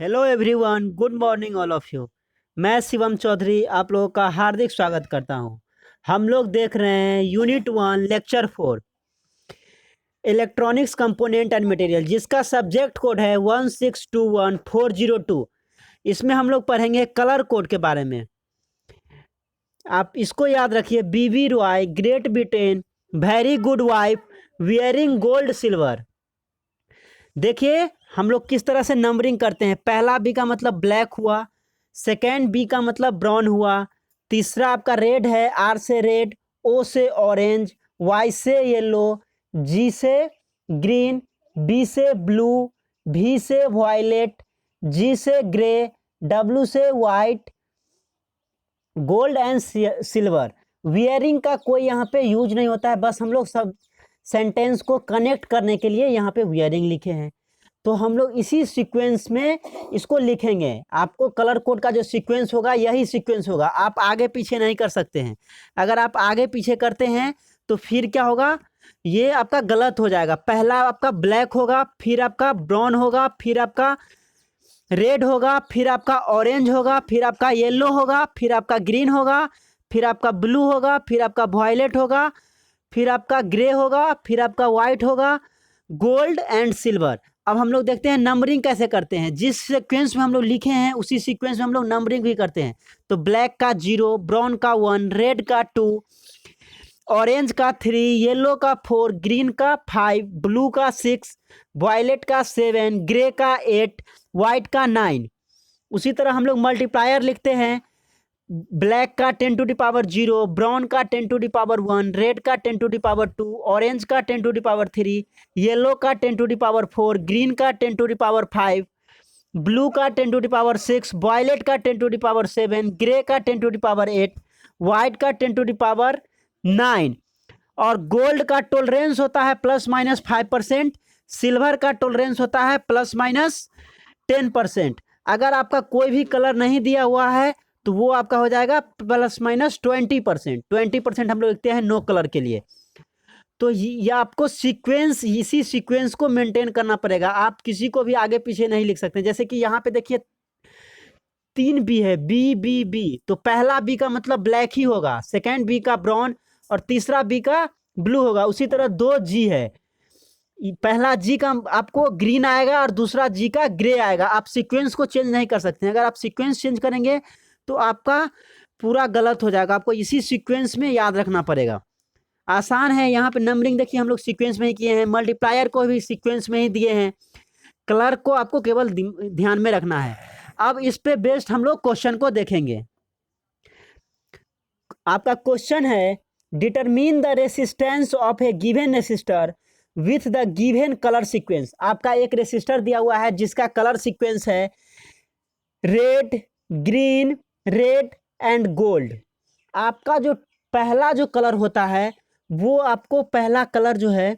Hello everyone, good morning all of you. मैं शिवम चौधरी आप लोगों का हार्दिक स्वागत करता हूं। हम लोग देख रहे हैं unit 1 lecture 4 electronics component and material, जिसका सब्जेक्ट कोड है 1621402। इसमें हम लोग पढ़ेंगे कलर कोड के बारे में। आप इसको याद रखिए, BB Roy great Britain very good wife wearing gold silver. देखिए हम लोग किस तरह से नंबरिंग करते हैं। पहला बी का मतलब ब्लैक हुआ, सेकेंड बी का मतलब ब्राउन हुआ, तीसरा आपका रेड है, आर से रेड, ओ से ऑरेंज, वाई से येलो, जी से ग्रीन, बी से ब्लू, भी से वायलेट, जी से ग्रे, डब्ल्यू से white, gold and silver. Wearing का कोई यहाँ पे यूज नहीं होता है, बस हम लोग सब सेंटेंस को कनेक्ट करने के लिए यहाँ पे वियरिंग लिखे हैं। तो हम लोग इसी सीक्वेंस में इसको लिखेंगे। आपको कलर कोड का जो सीक्वेंस होगा यही सीक्वेंस होगा, आप आगे पीछे नहीं कर सकते हैं। अगर आप आगे पीछे करते हैं तो फिर क्या होगा, ये आपका गलत हो जाएगा। पहला आपका ब्लैक होगा, फिर आपका ब्राउन होगा, फिर आपका रेड होगा, फिर आपका ऑरेंज होगा, फिर आपका येलो होगा, फिर आपका ग्रीन होगा, फिर आपका ब्लू होगा, फिर आपका वायलेट होगा, फिर आपका ग्रे होगा, फिर आपका वाइट होगा, गोल्ड एंड सिल्वर। अब हम लोग देखते हैं नंबरिंग कैसे करते हैं। जिस सीक्वेंस में हम लोग लिखे हैं उसी सीक्वेंस में हम लोग नंबरिंग भी करते हैं। तो ब्लैक का 0, ब्राउन का 1, रेड का 2, ऑरेंज का 3, येलो का 4, ग्रीन का 5, ब्लू का 6, वायलेट का 7, ग्रे का 8, वाइट का 9। उसी तरह हम लोग मल्टीप्लायर लिखते हैं। ब्लैक का 10 टू द पावर 0, ब्राउन का 10 टू द पावर 1, रेड का 10 टू द पावर 2, ऑरेंज का 10 टू द पावर 3, येलो का 10 टू द पावर 4, ग्रीन का 10 टू द पावर 5, ब्लू का 10 टू द पावर 6, वायलेट का 10 टू द पावर 7, ग्रे का 10 to the power 8, white का 10 to the power 9। और gold का tolerance होता है ±5%, सिल्वर का टॉलरेंस होता है ±10%। अगर आपका कोई भी कलर नहीं दिया हुआ है तो वो आपका हो जाएगा ±20%। 20% हम लोग लिखते हैं नो कलर के लिए। तो ये आपको सीक्वेंस, इसी सीक्वेंस को मेंटेन करना पड़ेगा। आप किसी को भी आगे पीछे नहीं लिख सकते। जैसे कि यहाँ पे देखिए 3 बी है, बी बी बी, तो पहला बी का मतलब ब्लैक ही होगा, सेकेंड बी का ब्राउन और तीसरा बी का ब्लू होगा। उसी तरह 2 जी है, पहला जी का आपको ग्रीन आएगा और दूसरा जी का ग्रे आएगा। आप सीक्वेंस को चेंज नहीं कर सकते। अगर आप सीक्वेंस चेंज करेंगे तो आपका पूरा गलत हो जाएगा। आपको इसी सीक्वेंस में याद रखना पड़ेगा। आसान है। यहाँ पे नंबरिंग देखिए हम लोग सीक्वेंस में ही किए हैं, मल्टीप्लायर को भी सीक्वेंस में ही दिए हैं। कलर को आपको केवल ध्यान में रखना है। अब इस पे बेस्ड हम लोग क्वेश्चन को देखेंगे। आपका क्वेश्चन है, determine the resistance of A given resistor with the given colour sequence. आपका एक रेसिस्टर दिया हुआ है जिसका कलर सीक्वेंस है red, green, red and gold. आपका जो पहला जो कलर होता है वो आपको पहला कलर जो है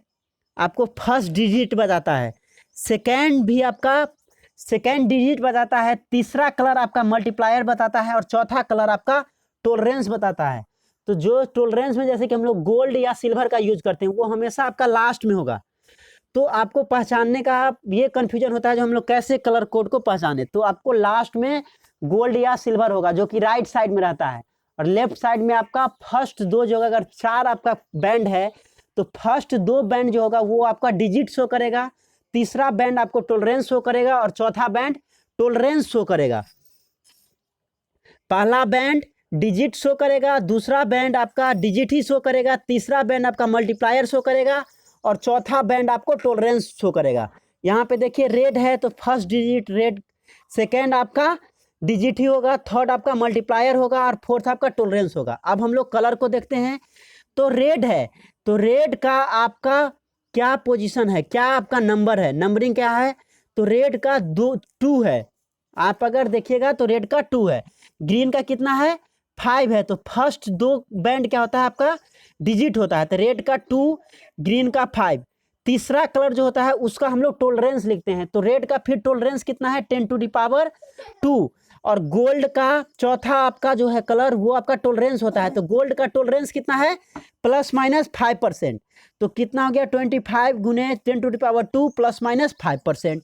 आपको फर्स्ट डिजिट बताता है, सेकेंड भी आपका सेकेंड डिजिट बताता है, तीसरा कलर आपका मल्टीप्लायर बताता है और चौथा कलर आपका टॉलरेंस बताता है। तो जो टॉलरेंस में जैसे कि हम लोग गोल्ड या सिल्वर का यूज करते हैं वो हमेशा आपका लास्ट में होगा। तो आपको पहचानने का ये कन्फ्यूजन होता है जो हम लोग कैसे कलर कोड को पहचाने। तो आपको लास्ट में गोल्ड या सिल्वर होगा जो कि राइट साइड में रहता है, और लेफ्ट साइड में आपका फर्स्ट 2 जो, अगर 4 आपका बैंड है तो फर्स्ट 2 बैंड जो होगा वो आपका डिजिट शो करेगा, तीसरा बैंड आपको टॉलरेंस शो करेगा और चौथा बैंड टॉलरेंस शो करेगा। पहला बैंड डिजिट शो करेगा, दूसरा बैंड आपका डिजिट ही शो करेगा, तीसरा बैंड आपका मल्टीप्लायर शो करेगा और चौथा बैंड आपको टॉलरेंस शो करेगा। यहाँ पे देखिए रेड है तो फर्स्ट डिजिट रेड, सेकेंड आपका डिजिट ही होगा, थर्ड आपका मल्टीप्लायर होगा और फोर्थ आपका टॉलरेंस होगा। अब हम लोग कलर को देखते हैं। तो रेड है तो रेड का आपका क्या पोजीशन है, क्या आपका नंबर है, नंबरिंग क्या है। तो रेड का 2 है। आप अगर देखिएगा तो रेड का 2 है। ग्रीन का कितना है, 5 है। तो फर्स्ट 2 बैंड क्या होता है आपका डिजिट होता है। तो रेड का 2, ग्रीन का 5। तीसरा कलर जो होता है उसका हम लोग टॉलरेंस लिखते हैं। तो रेड का फिर टॉलरेंस कितना है 10 टू द पावर 2, और गोल्ड का चौथा आपका जो है कलर वो आपका टॉलरेंस होता है। तो गोल्ड का टॉलरेंस कितना है ±5%। तो कितना हो गया 25 गुने 10 टू द पावर 2 ±5%।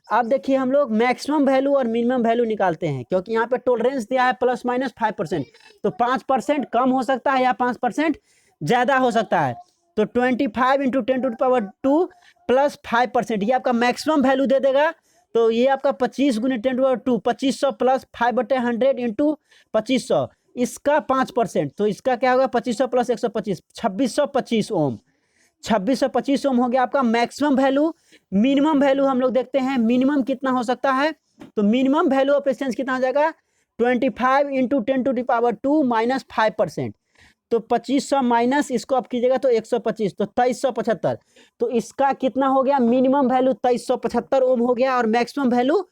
अब देखिए हम लोग मैक्सिमम वैल्यू और मिनिमम वैल्यू निकालते हैं, क्योंकि यहाँ पे टॉलरेंस दिया है ±5%, तो 5% कम हो सकता है या 5% ज़्यादा हो सकता है। तो 25 × 10⁻² प्लस 5%, ये आपका मैक्सिमम वैल्यू दे देगा। तो ये आपका 25 × 10⁻² 2500 प्लस 5/100 × 2500, इसका 5%, तो इसका क्या होगा 2500 प्लस 125, 2625 ओम। 2625 ओम हो गया आपका मैक्सिमम वैल्यू। मिनिमम वैल्यू हम लोग देखते हैं, मिनिमम कितना हो सकता है। तो मिनिमम वैल्यू ऑफ रेजिस्टेंस कितना हो जाएगा 25 × 10⁻² माइनस 5%, तो 2500 माइनस इसको आप कीजिएगा तो 125, तो 2375। तो इसका कितना हो गया मिनिमम वैल्यू 2375 ओम हो गया और मैक्सिमम वैल्यू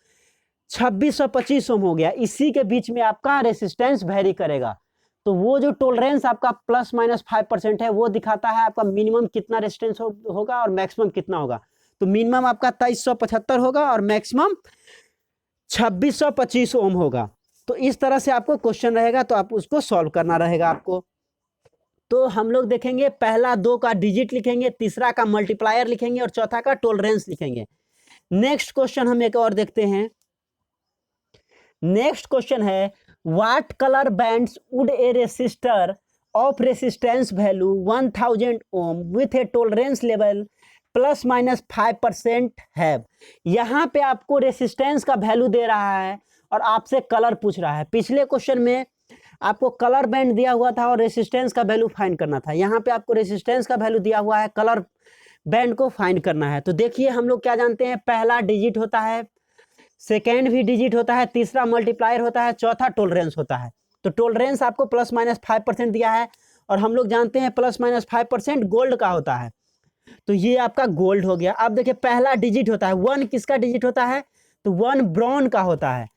2625 ओम हो गया। इसी के बीच में आपका रेसिस्टेंस वेरी करेगा। तो वो जो टॉलरेंस आपका ±5% है वो दिखाता है आपका मिनिमम कितना रेजिस्टेंस होगा और मैक्सिमम कितना होगा। तो मिनिमम आपका 2375 होगा और मैक्सिमम 2625 ओम होगा। तो इस तरह से आपको क्वेश्चन रहेगा, तो आप उसको सॉल्व करना रहेगा आपको। तो हम लोग देखेंगे पहला 2 का डिजिट लिखेंगे, तीसरा का मल्टीप्लायर लिखेंगे और चौथा का टॉलरेंस लिखेंगे। नेक्स्ट क्वेश्चन हम एक और देखते हैं। नेक्स्ट क्वेश्चन है what colour bands would a resistor of resistance value 1000 ohm with a tolerance level ±5% है। यहाँ पे आपको रेसिस्टेंस का वैल्यू दे रहा है और आपसे कलर पूछ रहा है। पिछले क्वेश्चन में आपको कलर बैंड दिया हुआ था और रेसिस्टेंस का वैल्यू फाइंड करना था। यहाँ पे आपको रेसिस्टेंस का वैल्यू दिया हुआ है, कलर बैंड को फाइंड करना है। तो देखिए हम लोग क्या जानते हैं, पहला डिजिट होता है, सेकेंड भी डिजिट होता है, तीसरा मल्टीप्लायर होता है, चौथा टॉलरेंस होता है। तो टॉलरेंस आपको ±5% दिया है और हम लोग जानते हैं ±5% गोल्ड का होता है। तो ये आपका गोल्ड हो गया। अब देखिए पहला डिजिट होता है 1, किसका डिजिट होता है तो 1 ब्राउन का होता है।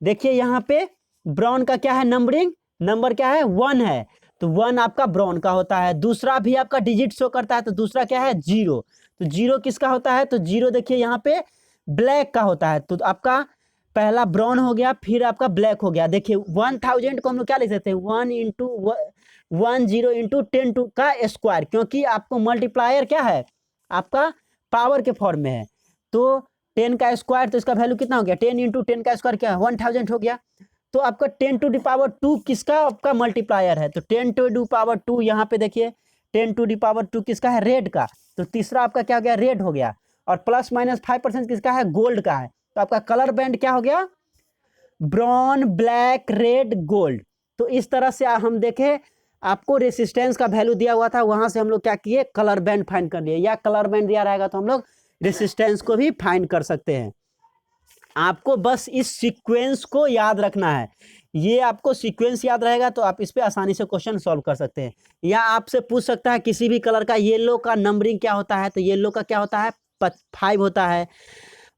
देखिए यहाँ पे ब्राउन का क्या है नंबरिंग, नंबर क्या है 1 है, तो 1 आपका ब्राउन का होता है। दूसरा भी आपका डिजिट शो करता है, तो दूसरा क्या है 0, तो 0 किसका होता है तो 0 देखिए यहाँ पे ब्लैक का होता है। तो आपका पहला ब्राउन हो गया, फिर आपका ब्लैक हो गया। देखिए 1000 को हम लोग क्या लिख सकते हैं 1 × 10 × 10 का स्क्वायर, क्योंकि आपको मल्टीप्लायर क्या है आपका पावर के फॉर्म में है। तो 10 का स्क्वायर, तो इसका वैल्यू कितना हो गया 10 × 10 का स्क्वायर क्या है 1000 हो गया। तो आपका 10⁻² किसका आपका मल्टीप्लायर है, तो 10⁻², यहाँ पे देखिए 10⁻² किसका है रेड का, तो तीसरा आपका क्या हो गया रेड हो गया। और ±5% किसका है गोल्ड का है। तो आपका कलर बैंड क्या हो गया ब्राउन, ब्लैक, रेड, गोल्ड। तो इस तरह से हम देखें आपको रेसिस्टेंस का वैल्यू दिया हुआ था, वहां से हम लोग क्या किए कलर बैंड फाइंड कर लिए, या कलर बैंड दिया रहेगा तो हम लोग रेसिस्टेंस को भी फाइंड कर सकते हैं। आपको बस इस सीक्वेंस को याद रखना है, ये आपको सीक्वेंस याद रहेगा तो आप इस पे आसानी से क्वेश्चन सॉल्व कर सकते हैं। या आपसे पूछ सकता है किसी भी कलर का येलो का नंबरिंग क्या होता है, तो येलो का क्या होता है 5 होता है,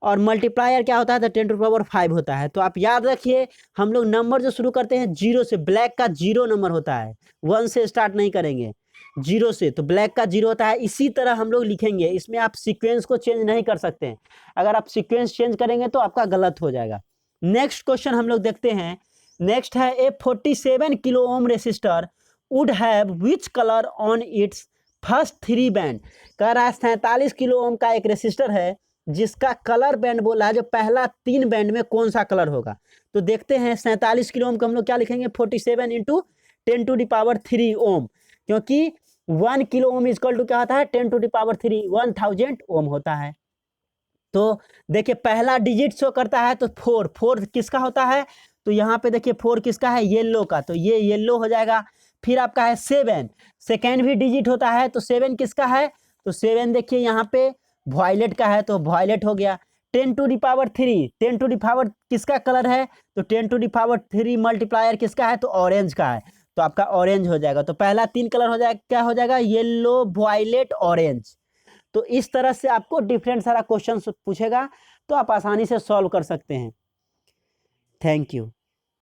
और मल्टीप्लायर क्या होता है तो 10⁻5 होता है। तो आप याद रखिए हम लोग नंबर जो शुरू करते हैं 0 से, ब्लैक का 0 नंबर होता है, 1 से स्टार्ट नहीं करेंगे 0 से, तो ब्लैक का 0 होता है। इसी तरह हम लोग लिखेंगे, इसमें आप सीक्वेंस को चेंज नहीं कर सकते हैं। अगर आप सीक्वेंस चेंज करेंगे तो आपका गलत हो जाएगा। नेक्स्ट क्वेश्चन हम लोग देखते हैं। नेक्स्ट है ए 47 kilo ohm resistor would have which colour on it's first 3 band. कह रहा है 47 किलो ओम का एक रेसिस्टर है जिसका कलर बैंड बोला है जो पहला 3 बैंड में कौन सा कलर होगा। तो देखते हैं 47 किलो ओम को हम लोग क्या लिखेंगे 47 × 10⁻³ ओम, क्योंकि 1 किलो ओम इक्वल टू क्या होता है 10⁻³ 1000 ओम होता है। तो देखिए पहला डिजिट शो करता है तो 4 किसका होता है, तो यहाँ पे देखिए 4 किसका है येलो का, तो ये येलो हो जाएगा। फिर आपका है 7, सेकेंड भी डिजिट होता है तो 7 किसका है, तो 7 देखिए यहाँ पे वॉयलेट का है, तो वॉयलेट हो गया। 10⁻³ 10 किसका कलर है, तो 10⁻³ मल्टीप्लायर किसका है, तो ऑरेंज का है, तो आपका ऑरेंज हो जाएगा। तो पहला 3 कलर हो जाएगा, क्या हो जाएगा येलो, वॉयलेट, ऑरेंज। तो इस तरह से आपको डिफरेंट सारा क्वेश्चन पूछेगा तो आप आसानी से सॉल्व कर सकते हैं। Thank you.